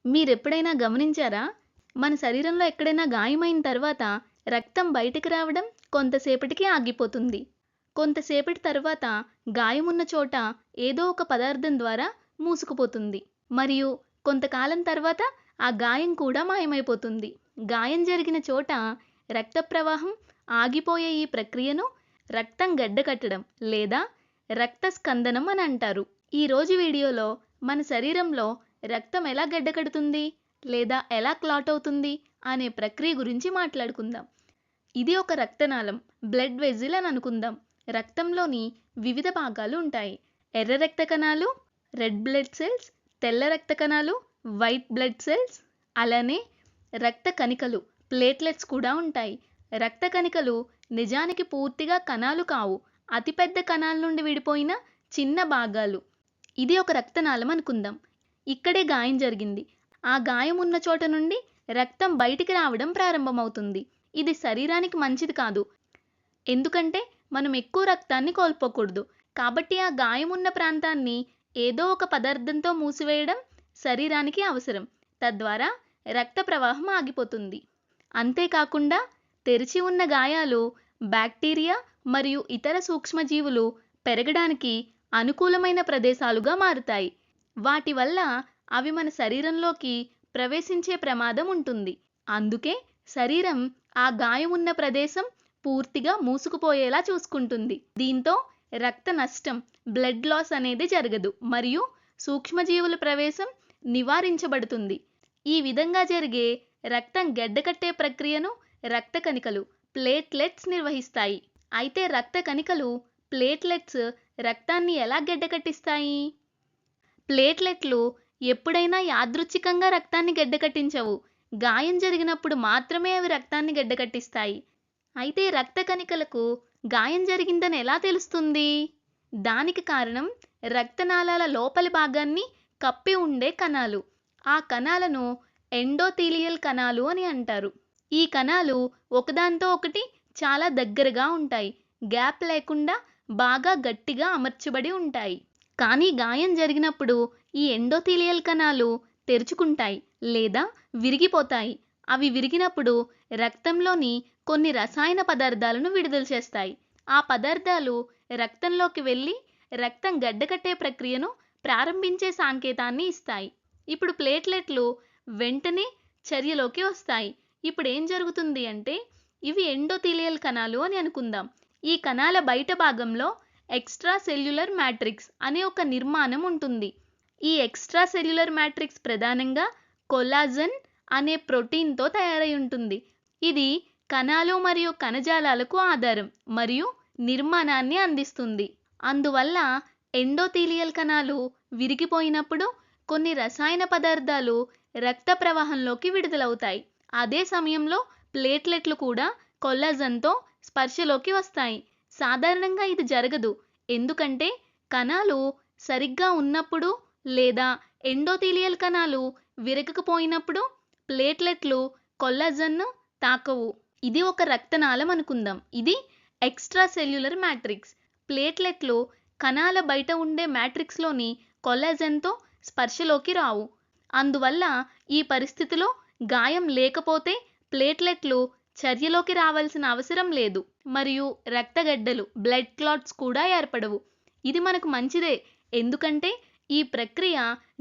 మీరెప్పుడైనా గమనించారా? మన శరీరంలో ఎక్కడైనా గాయమైన తర్వాత రక్తం బయటికి రావడం కొంతసేపటికి ఆగిపోతుంది. కొంతసేపటి తర్వాత గాయమున్న చోట ఏదో ఒక పదార్థం ద్వారా మూసుకుపోతుంది. మరియు కొంతకాలం తర్వాత ఆ గాయం కూడా మాయమైపోతుంది. గాయం జరిగిన చోట రక్త ప్రవాహం ఆగిపోయే ఈ ప్రక్రియను రక్తం గడ్డకట్టడం లేదా రక్త స్కందనం అని అంటారు. ఈరోజు వీడియోలో మన శరీరంలో రక్తం ఎలా గడ్డకడుతుంది లేదా ఎలా క్లాట్ అవుతుంది అనే ప్రక్రియ గురించి మాట్లాడుకుందాం. ఇది ఒక రక్తనాళం, బ్లడ్ వెజిల్ అని అనుకుందాం. రక్తంలోని వివిధ భాగాలు ఉంటాయి. ఎర్ర రక్త కణాలు, రెడ్ బ్లడ్ సెల్స్, తెల్ల రక్త కణాలు, వైట్ బ్లడ్ సెల్స్, అలానే రక్త కణికలు, ప్లేట్లెట్స్ కూడా ఉంటాయి. రక్త కణికలు నిజానికి పూర్తిగా కణాలు కావు, అతిపెద్ద కణాల నుండి విడిపోయిన చిన్న భాగాలు. ఇది ఒక రక్తనాళం అనుకుందాం. ఇక్కడే గాయం జరిగింది. ఆ గాయం ఉన్న చోట నుండి రక్తం బయటికి రావడం ప్రారంభమవుతుంది. ఇది శరీరానికి మంచిది కాదు, ఎందుకంటే మనం ఎక్కువ రక్తాన్ని కోల్పోకూడదు. కాబట్టి ఆ గాయం ఉన్న ప్రాంతాన్ని ఏదో ఒక పదార్థంతో మూసివేయడం శరీరానికి అవసరం. తద్వారా రక్త ప్రవాహం ఆగిపోతుంది. అంతేకాకుండా తెరిచి ఉన్న గాయాలు బ్యాక్టీరియా మరియు ఇతర సూక్ష్మజీవులు పెరగడానికి అనుకూలమైన ప్రదేశాలుగా మారుతాయి. వాటి వల్ల అవి మన శరీరంలోకి ప్రవేశించే ప్రమాదం ఉంటుంది. అందుకే శరీరం ఆ గాయం ఉన్న ప్రదేశం పూర్తిగా మూసుకుపోయేలా చూసుకుంటుంది. దీంతో రక్త నష్టం, బ్లడ్ లాస్ అనేది జరగదు మరియు సూక్ష్మజీవుల ప్రవేశం నివారించబడుతుంది. ఈ విధంగా జరిగే రక్తం గడ్డకట్టే ప్రక్రియను రక్త కణికలు, ప్లేట్లెట్స్ నిర్వహిస్తాయి. అయితే రక్త కణికలు, ప్లేట్లెట్స్ రక్తాన్ని ఎలా గడ్డకట్టిస్తాయి? ప్లేట్లెట్లు ఎప్పుడైనా యాదృచ్ఛికంగా రక్తాన్ని గడ్డకట్టించవు. గాయం జరిగినప్పుడు మాత్రమే అవి రక్తాన్ని గడ్డకట్టిస్తాయి. అయితే రక్త కణికలకు గాయం జరిగిందని ఎలా తెలుస్తుంది? దానికి కారణం రక్తనాళాల లోపలి భాగాన్ని కప్పి ఉండే కణాలు. ఆ కణాలను ఎండోథీలియల్ కణాలు అని అంటారు. ఈ కణాలు ఒకదాంతో ఒకటి చాలా దగ్గరగా ఉంటాయి. గ్యాప్ లేకుండా బాగా గట్టిగా అమర్చబడి ఉంటాయి. కానీ గాయం జరిగినప్పుడు ఈ ఎండోథీలియల్ కణాలు తెరుచుకుంటాయి లేదా విరిగిపోతాయి. అవి విరిగినప్పుడు రక్తంలోని కొన్ని రసాయన పదార్థాలను విడుదల చేస్తాయి. ఆ పదార్థాలు రక్తంలోకి వెళ్ళి రక్తం గడ్డకట్టే ప్రక్రియను ప్రారంభించే సంకేతాన్ని ఇస్తాయి. ఇప్పుడు ప్లేట్లెట్లు వెంటనే చర్యలోకి వస్తాయి. ఇప్పుడు ఏం జరుగుతుంది అంటే, ఇవి ఎండోథీలియల్ కణాలు అని అనుకుందాం. ఈ కణాల బయట భాగంలో ఎక్స్ట్రా సెల్యులర్ మ్యాట్రిక్స్ అనే ఒక నిర్మాణం ఉంటుంది. ఈ ఎక్స్ట్రా సెల్యులర్ మ్యాట్రిక్స్ ప్రధానంగా కొల్లాజన్ అనే ప్రోటీన్తో తయారై ఉంటుంది. ఇది కణాలు మరియు కణజాలాలకు ఆధారం మరియు నిర్మాణాన్ని అందిస్తుంది. అందువల్ల ఎండోథీలియల్ కణాలు విరిగిపోయినప్పుడు కొన్ని రసాయన పదార్థాలు రక్త ప్రవాహంలోకి విడుదలవుతాయి. అదే సమయంలో ప్లేట్లెట్లు కూడా కొల్లాజన్తో స్పర్శలోకి వస్తాయి. సాధారణంగా ఇది జరగదు, ఎందుకంటే కణాలు సరిగ్గా ఉన్నప్పుడు లేదా ఎండోథీలియల్ కణాలు విరగకపోయినప్పుడు ప్లేట్లెట్లు కొల్లాజన్ను తాకవు. ఇది ఒక రక్తనాళం అనుకుందాం. ఇది ఎక్స్ట్రా సెల్యులర్ మ్యాట్రిక్స్. ప్లేట్లెట్లు కణాల బయట ఉండే మ్యాట్రిక్స్లోని కొల్లాజన్తో స్పర్శలోకి రావు. అందువల్ల ఈ పరిస్థితిలో గాయం లేకపోతే ప్లేట్లెట్లు చర్యలోకి రావాల్సిన అవసరం లేదు మరియు రక్తగడ్డలు, బ్లడ్ క్లాట్స్ కూడా ఏర్పడవు. ఇది మనకు మంచిదే, ఎందుకంటే ఈ ప్రక్రియ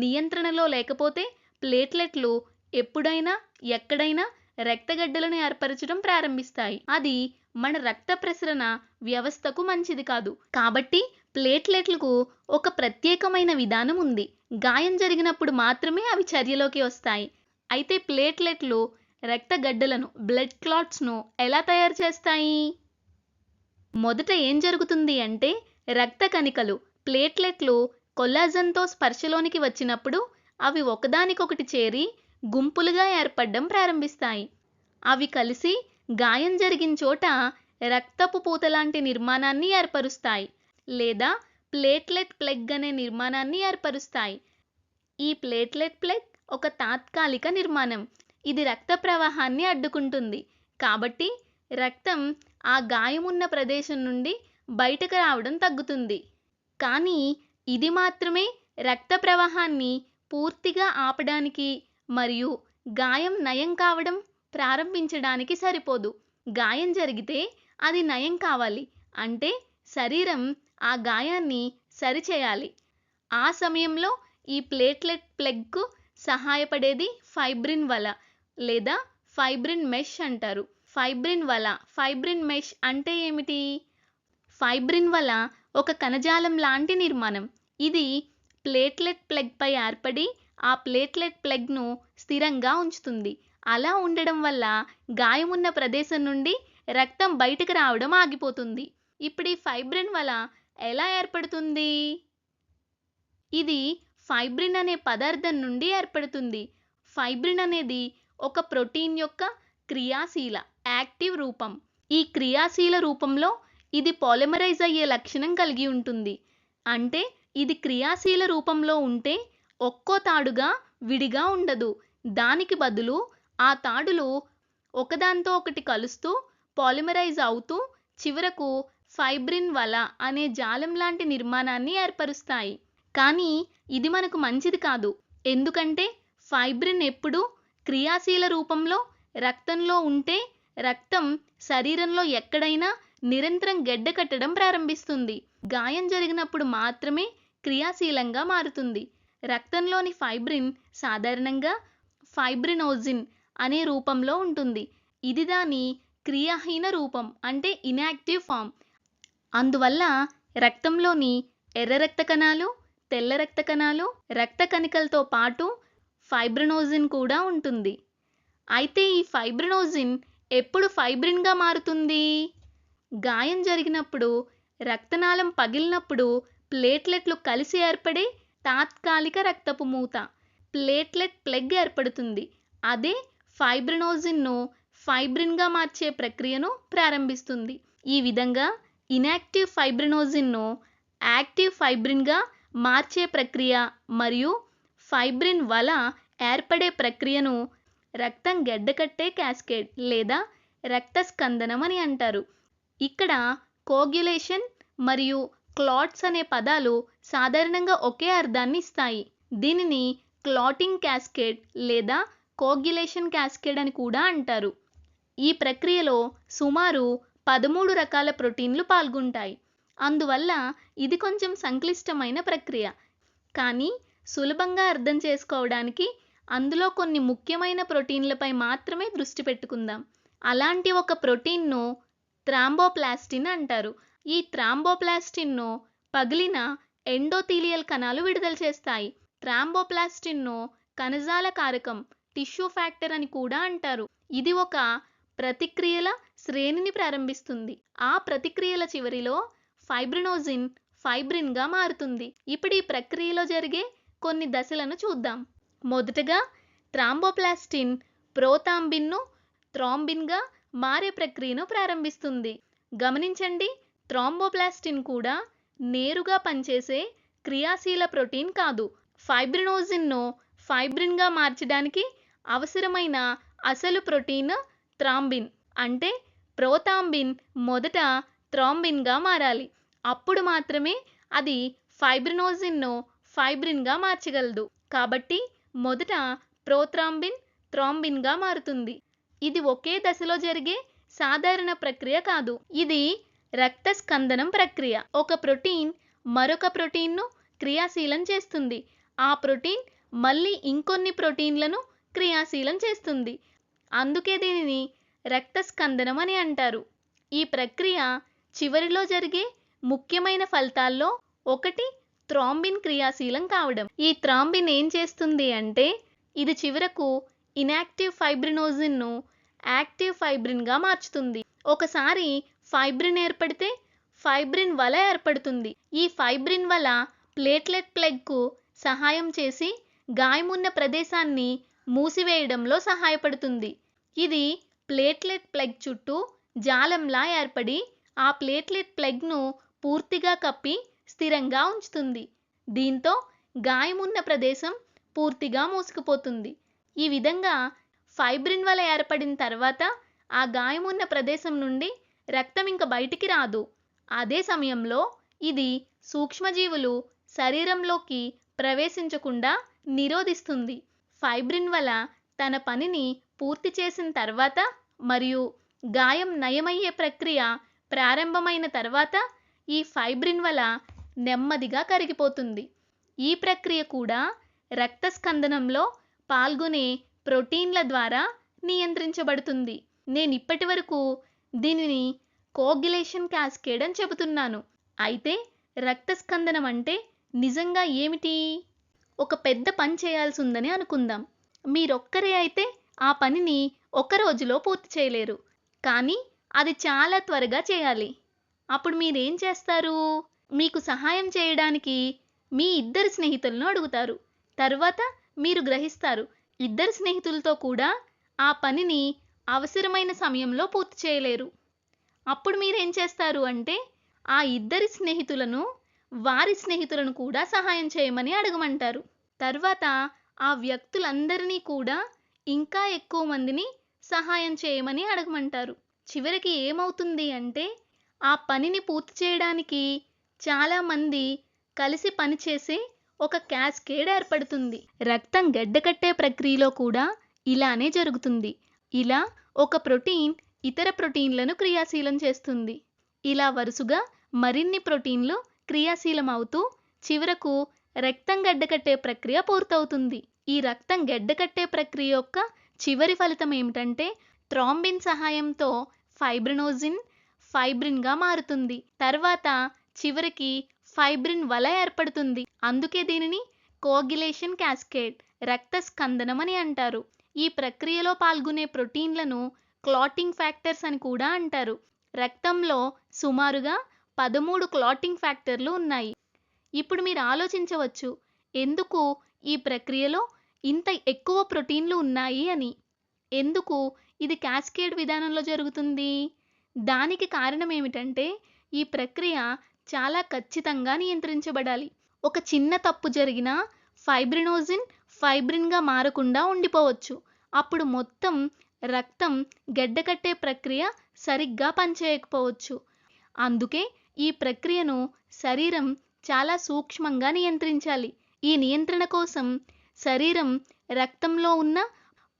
నియంత్రణలో లేకపోతే ప్లేట్లెట్లు ఎప్పుడైనా ఎక్కడైనా రక్తగడ్డలను ఏర్పరచడం ప్రారంభిస్తాయి. అది మన రక్త ప్రసరణ వ్యవస్థకు మంచిది కాదు. కాబట్టి ప్లేట్లెట్లకు ఒక ప్రత్యేకమైన విధానం ఉంది. గాయం జరిగినప్పుడు మాత్రమే అవి చర్యలోకి వస్తాయి. అయితే ప్లేట్లెట్లు రక్తగడ్డలను, బ్లడ్ క్లాట్స్ను ఎలా తయారు చేస్తాయి? మొదట ఏం జరుగుతుంది అంటే, రక్త కణికలు, ప్లేట్లెట్లు కొల్లాజన్తో స్పర్శలోనికి వచ్చినప్పుడు అవి ఒకదానికొకటి చేరి గుంపులుగా ఏర్పడడం ప్రారంభిస్తాయి. అవి కలిసి గాయం జరిగిన చోట రక్తపు పూత లాంటి నిర్మాణాన్ని ఏర్పరుస్తాయి లేదా ప్లేట్లెట్ ప్లగ్ అనే నిర్మాణాన్ని ఏర్పరుస్తాయి. ఈ ప్లేట్లెట్ ప్లగ్ ఒక తాత్కాలిక నిర్మాణం. ఇది రక్త ప్రవాహాన్ని అడ్డుకుంటుంది. కాబట్టి రక్తం ఆ గాయమున్న ప్రదేశం నుండి బయటకు రావడం తగ్గుతుంది. కానీ ఇది మాత్రమే రక్త ప్రవాహాన్ని పూర్తిగా ఆపడానికి మరియు గాయం నయం కావడం ప్రారంభించడానికి సరిపోదు. గాయం జరిగితే అది నయం కావాలి. అంటే శరీరం ఆ గాయాన్ని సరిచేయాలి. ఆ సమయంలో ఈ ప్లేట్లెట్ ప్లగ్కు సహాయపడేది ఫైబ్రిన్ వల లేదా ఫైబ్రిన్ మెష్ అంటారు. ఫైబ్రిన్ వల, ఫైబ్రిన్ మెష్ అంటే ఏమిటి? ఫైబ్రిన్ వల ఒక కణజాలం లాంటి నిర్మాణం. ఇది ప్లేట్లెట్ ప్లగ్పై ఏర్పడి ఆ ప్లేట్లెట్ ప్లగ్ను స్థిరంగా ఉంచుతుంది. అలా ఉండడం వల్ల గాయమున్న ప్రదేశం నుండి రక్తం బయటకు రావడం ఆగిపోతుంది. ఇప్పుడు ఈ ఫైబ్రిన్ వల ఎలా ఏర్పడుతుంది? ఇది ఫైబ్రిన్ అనే పదార్థం నుండి ఏర్పడుతుంది. ఫైబ్రిన్ అనేది ఒక ప్రోటీన్ యొక్క క్రియాశీల యాక్టివ్ రూపం. ఈ క్రియాశీల రూపంలో ఇది పాలిమరైజ్ అయ్యే లక్షణం కలిగి ఉంటుంది. అంటే ఇది క్రియాశీల రూపంలో ఉంటే ఒక్కో తాడుగా విడిగా ఉండదు. దానికి బదులు ఆ తాడులు ఒకదాంతో ఒకటి కలుస్తూ పాలిమరైజ్ అవుతూ చివరకు ఫైబ్రిన్ వల అనే జాలం లాంటి నిర్మాణాన్ని ఏర్పరుస్తాయి. కానీ ఇది మనకు మంచిది కాదు. ఎందుకంటే ఫైబ్రిన్ ఎప్పుడూ క్రియాశీల రూపంలో రక్తంలో ఉంటే రక్తం శరీరంలో ఎక్కడైనా నిరంతరం గడ్డకట్టడం ప్రారంభిస్తుంది. గాయం జరిగినప్పుడు మాత్రమే క్రియాశీలంగా మారుతుంది. రక్తంలోని ఫైబ్రిన్ సాధారణంగా ఫైబ్రినోజిన్ అనే రూపంలో ఉంటుంది. ఇది దాని క్రియాహీన రూపం, అంటే ఇన్యాక్టివ్ ఫామ్. అందువల్ల రక్తంలోని ఎర్ర రక్త కణాలు, తెల్ల రక్త కణాలు, రక్త కణికలతో పాటు ఫైబ్రినోజిన్ కూడా ఉంటుంది. అయితే ఈ ఫైబ్రినోజిన్ ఎప్పుడు ఫైబ్రిన్గా మారుతుంది? గాయం జరిగినప్పుడు, రక్తనాళం పగిలినప్పుడు ప్లేట్లెట్లు కలిసి ఏర్పడే తాత్కాలిక రక్తపు మూత, ప్లేట్లెట్ ప్లగ్ ఏర్పడుతుంది. అదే ఫైబ్రినోజిన్ను ఫైబ్రిన్గా మార్చే ప్రక్రియను ప్రారంభిస్తుంది. ఈ విధంగా ఇన్యాక్టివ్ ఫైబ్రినోజిన్ను యాక్టివ్ ఫైబ్రిన్గా మార్చే ప్రక్రియ మరియు ఫైబ్రిన్ వల ఏర్పడే ప్రక్రియను రక్తం గడ్డకట్టే క్యాస్కేడ్ లేదా రక్తస్కందనం అని అంటారు. ఇక్కడ కోగ్యులేషన్ మరియు క్లాట్స్ అనే పదాలు సాధారణంగా ఒకే అర్థాన్ని ఇస్తాయి. దీనిని క్లాటింగ్ క్యాస్కేడ్ లేదా కోగ్యులేషన్ క్యాస్కేడ్ అని కూడా అంటారు. ఈ ప్రక్రియలో సుమారు 13 రకాల ప్రోటీన్లు పాల్గొంటాయి. అందువల్ల ఇది కొంచెం సంక్లిష్టమైన ప్రక్రియ. కానీ సులభంగా అర్థం చేసుకోవడానికి అందులో కొన్ని ముఖ్యమైన ప్రోటీన్లపై మాత్రమే దృష్టి పెట్టుకుందాం. అలాంటి ఒక ప్రోటీన్ను థ్రాంబోప్లాస్టిన్ అంటారు. ఈ థ్రాంబోప్లాస్టిన్ను పగిలిన ఎండోథీలియల్ కణాలు విడుదల చేస్తాయి. థ్రాంబోప్లాస్టిన్ను కణజాల కారకం, టిష్యూ ఫ్యాక్టర్ అని కూడా అంటారు. ఇది ఒక ప్రతిక్రియల శ్రేణిని ప్రారంభిస్తుంది. ఆ ప్రతిక్రియల చివరిలో ఫైబ్రినోజిన్ ఫైబ్రిన్గా మారుతుంది. ఇప్పుడు ఈ ప్రక్రియలో జరిగే కొన్ని దశలను చూద్దాం. మొదటగా థ్రాంబోప్లాస్టిన్ ప్రోథాంబిన్ను థ్రాంబిన్గా మారే ప్రక్రియను ప్రారంభిస్తుంది. గమనించండి, థ్రాంబోప్లాస్టిన్ కూడా నేరుగా పనిచేసే క్రియాశీల ప్రోటీన్ కాదు. ఫైబ్రినోజిన్ను ఫైబ్రిన్గా మార్చడానికి అవసరమైన అసలు ప్రోటీన్ థ్రాంబిన్. అంటే ప్రోథాంబిన్ మొదట థ్రాంబిన్గా మారాలి. అప్పుడు మాత్రమే అది ఫైబ్రినోజిన్ను ఫైబ్రిన్గా మార్చగలదు. కాబట్టి మొదట ప్రోథ్రాంబిన్ థ్రాంబిన్గా మారుతుంది. ఇది ఒకే దశలో జరిగే సాధారణ ప్రక్రియ కాదు. ఇది రక్తస్కందనం ప్రక్రియ. ఒక ప్రోటీన్ మరొక ప్రోటీన్ను క్రియాశీలం చేస్తుంది. ఆ ప్రోటీన్ మళ్ళీ ఇంకొన్ని ప్రోటీన్లను క్రియాశీలం చేస్తుంది. అందుకే దీనిని రక్తస్కందనం అని అంటారు. ఈ ప్రక్రియ చివరిలో జరిగే ముఖ్యమైన ఫలితాల్లో ఒకటి థ్రాంబిన్ క్రియాశీలం కావడం. ఈ థ్రాంబిన్ ఏం చేస్తుంది అంటే ఇది చివరకు ఇన్యాక్టివ్ ఫైబ్రినోజిన్ను యాక్టివ్ ఫైబ్రిన్గా మార్చుతుంది. ఒకసారి ఫైబ్రిన్ ఏర్పడితే ఫైబ్రిన్ వల ఏర్పడుతుంది. ఈ ఫైబ్రిన్ వల ప్లేట్లెట్ ప్లగ్కు సహాయం చేసి గాయమున్న ప్రదేశాన్ని మూసివేయడంలో సహాయపడుతుంది. ఇది ప్లేట్లెట్ ప్లగ్ చుట్టూ జాలంలా ఏర్పడి ఆ ప్లేట్లెట్ ప్లగ్ను పూర్తిగా కప్పి స్థిరంగా ఉంచుతుంది. దీంతో గాయమున్న ప్రదేశం పూర్తిగా మూసుకుపోతుంది. ఈ విధంగా ఫైబ్రిన్ వల ఏర్పడిన తర్వాత ఆ గాయమున్న ప్రదేశం నుండి రక్తం ఇంక బయటికి రాదు. అదే సమయంలో ఇది సూక్ష్మజీవులు శరీరంలోకి ప్రవేశించకుండా నిరోధిస్తుంది. ఫైబ్రిన్ వల తన పనిని పూర్తి చేసిన తర్వాత మరియు గాయం నయమయ్యే ప్రక్రియ ప్రారంభమైన తర్వాత ఈ ఫైబ్రిన్ వల నెమ్మదిగా కరిగిపోతుంది. ఈ ప్రక్రియ కూడా రక్తస్కందనంలో పాల్గొనే ప్రోటీన్ల ద్వారా నియంత్రించబడుతుంది. నేను ఇప్పటివరకు దీనిని కోగ్యులేషన్ క్యాస్కేడ్ అని చెబుతున్నాను. అయితే రక్తస్కందనం అంటే నిజంగా ఏమిటి? ఒక పెద్ద పని చేయాల్సి ఉందని అనుకుందాం. మీరొక్కరే అయితే ఆ పనిని ఒక రోజులో పూర్తి చేయలేరు. కానీ అది చాలా త్వరగా చేయాలి. అప్పుడు మీరేం చేస్తారు? మీకు సహాయం చేయడానికి మీ ఇద్దరు స్నేహితులను అడుగుతారు. తర్వాత మీరు గ్రహిస్తారు ఇద్దరు స్నేహితులతో కూడా ఆ పనిని అవసరమైన సమయంలో పూర్తి చేయలేరు. అప్పుడు మీరేం చేస్తారు అంటే ఆ ఇద్దరి స్నేహితులను వారి స్నేహితులను కూడా సహాయం చేయమని అడగమంటారు. తర్వాత ఆ వ్యక్తులందరినీ కూడా ఇంకా ఎక్కువ మందిని సహాయం చేయమని అడగమంటారు. చివరికి ఏమవుతుంది అంటే ఆ పనిని పూర్తి చేయడానికి చాలామంది కలిసి పనిచేసే ఒక క్యాస్కేడ్ ఏర్పడుతుంది. రక్తం గడ్డకట్టే ప్రక్రియలో కూడా ఇలానే జరుగుతుంది. ఇలా ఒక ప్రోటీన్ ఇతర ప్రోటీన్లను క్రియాశీలం చేస్తుంది. ఇలా వరుసగా మరిన్ని ప్రోటీన్లు క్రియాశీలం అవుతూ చివరకు రక్తం గడ్డకట్టే ప్రక్రియ పూర్తవుతుంది. ఈ రక్తం గడ్డకట్టే ప్రక్రియ యొక్క చివరి ఫలితం ఏమిటంటే థ్రాంబిన్ సహాయంతో ఫైబ్రినోజిన్ ఫైబ్రిన్గా మారుతుంది. తర్వాత చివరికి ఫైబ్రిన్ వల ఏర్పడుతుంది. అందుకే దీనిని కోగ్యులేషన్ క్యాస్కేడ్ రక్తస్కందనం అని అంటారు. ఈ ప్రక్రియలో పాల్గొనే ప్రోటీన్లను క్లాటింగ్ ఫ్యాక్టర్స్ అని కూడా అంటారు. రక్తంలో సుమారుగా 13 క్లాటింగ్ ఫ్యాక్టర్లు ఉన్నాయి. ఇప్పుడు మీరు ఆలోచించవచ్చు ఎందుకు ఈ ప్రక్రియలో ఇంత ఎక్కువ ప్రోటీన్లు ఉన్నాయి అని. ఎందుకు ఇది క్యాస్కేడ్ విధానంలో జరుగుతుంది? దానికి కారణం ఏమిటంటే ఈ ప్రక్రియ చాలా ఖచ్చితంగా నియంత్రించబడాలి. ఒక చిన్న తప్పు జరిగినా ఫైబ్రినోజిన్ ఫైబ్రిన్గా మారకుండా ఉండిపోవచ్చు. అప్పుడు మొత్తం రక్తం గడ్డకట్టే ప్రక్రియ సరిగ్గా పనిచేయకపోవచ్చు. అందుకే ఈ ప్రక్రియను శరీరం చాలా సూక్ష్మంగా నియంత్రించాలి. ఈ నియంత్రణ కోసం శరీరం రక్తంలో ఉన్న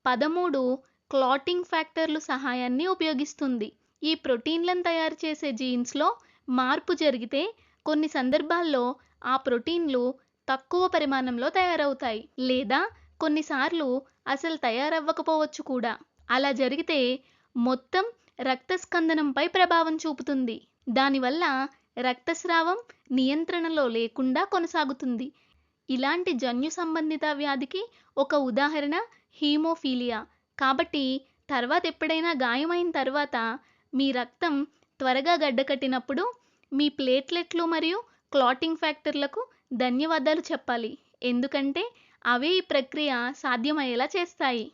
13 క్లాటింగ్ ఫ్యాక్టర్లు సహాయాన్ని ఉపయోగిస్తుంది. ఈ ప్రోటీన్లను తయారు చేసే జీన్స్లో మార్పు జరిగితే కొన్ని సందర్భాల్లో ఆ ప్రోటీన్లు తక్కువ పరిమాణంలో తయారవుతాయి లేదా కొన్నిసార్లు అసలు తయారవ్వకపోవచ్చు కూడా. అలా జరిగితే మొత్తం రక్తస్కందనంపై ప్రభావం చూపుతుంది. దానివల్ల రక్తస్రావం నియంత్రణలో లేకుండా కొనసాగుతుంది. ఇలాంటి జన్యు సంబంధిత వ్యాధికి ఒక ఉదాహరణ హీమోఫీలియా. కాబట్టి తర్వాత ఎప్పుడైనా గాయమైన తర్వాత మీ రక్తం త్వరగా గడ్డకట్టినప్పుడు మీ ప్లేట్లెట్లు మరియు క్లాటింగ్ ఫ్యాక్టర్లకు ధన్యవాదాలు చెప్పాలి. ఎందుకంటే అవే ఈ ప్రక్రియ సాధ్యమయ్యేలా చేస్తాయి.